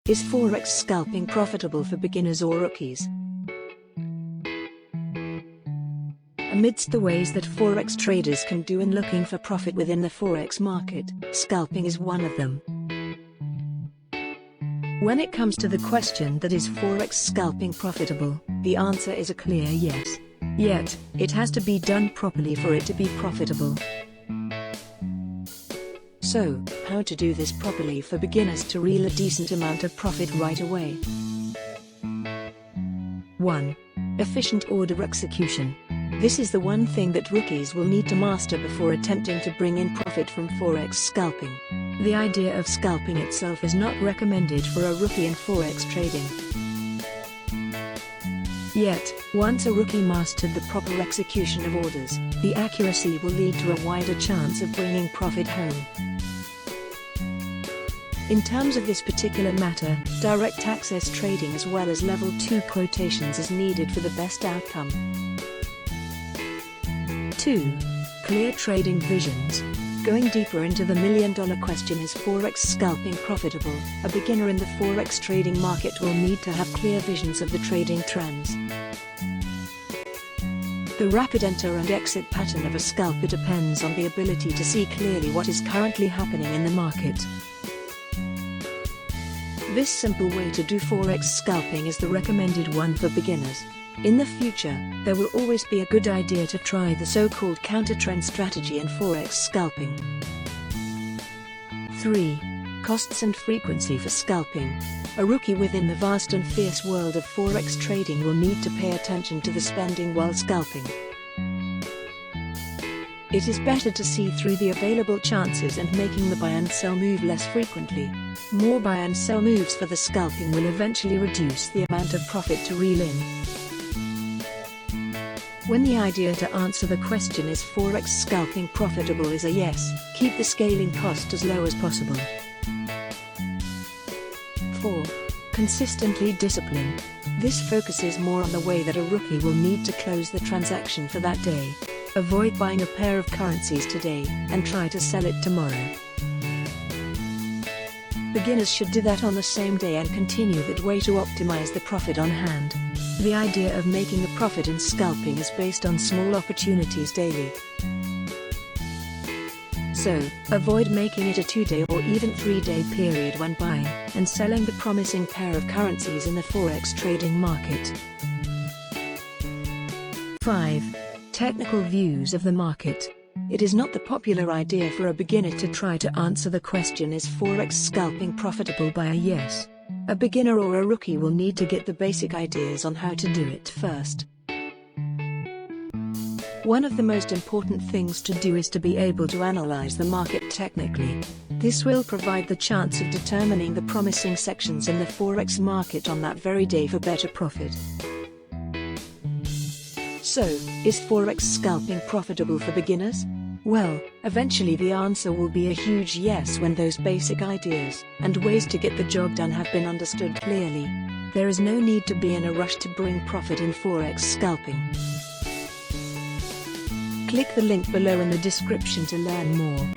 Is Forex scalping profitable for beginners or rookies? Amidst the ways that Forex traders can do in looking for profit within the Forex market, scalping is one of them. When it comes to the question that is Forex scalping profitable, the answer is a clear yes. Yet, it has to be done properly for it to be profitable. So, how to do this properly for beginners to reel a decent amount of profit right away? 1. Efficient order execution. This is the one thing that rookies will need to master before attempting to bring in profit from Forex scalping. The idea of scalping itself is not recommended for a rookie in Forex trading. Yet, once a rookie mastered the proper execution of orders, the accuracy will lead to a wider chance of bringing profit home. In terms of this particular matter, direct access trading as well as level 2 quotations is needed for the best outcome. 2. Clear trading visions. Going deeper into the million-dollar question, is Forex scalping profitable? A beginner in the Forex trading market will need to have clear visions of the trading trends. The rapid enter and exit pattern of a scalper depends on the ability to see clearly what is currently happening in the market. This simple way to do Forex scalping is the recommended one for beginners. In the future, there will always be a good idea to try the so-called counter-trend strategy in Forex scalping. 3. Costs and frequency for scalping. A rookie within the vast and fierce world of Forex trading will need to pay attention to the spending while scalping. It is better to see through the available chances and making the buy and sell move less frequently. More buy and sell moves for the scalping will eventually reduce the amount of profit to reel in. When the idea to answer the question is Forex scalping profitable is a yes, keep the scaling cost as low as possible. 4. Consistently discipline. This focuses more on the way that a rookie will need to close the transaction for that day. Avoid buying a pair of currencies today, and try to sell it tomorrow. Beginners should do that on the same day and continue that way to optimize the profit on hand. The idea of making a profit in scalping is based on small opportunities daily. So, avoid making it a 2-day or even 3-day period when buying and selling the promising pair of currencies in the Forex trading market. 5. Technical views of the market. It is not the popular idea for a beginner to try to answer the question is Forex scalping profitable by a yes. A beginner or a rookie will need to get the basic ideas on how to do it first. One of the most important things to do is to be able to analyze the market technically. This will provide the chance of determining the promising sections in the Forex market on that very day for better profit. So, is Forex scalping profitable for beginners? Well, eventually the answer will be a huge yes when those basic ideas and ways to get the job done have been understood clearly. There is no need to be in a rush to bring profit in Forex scalping. Click the link below in the description to learn more.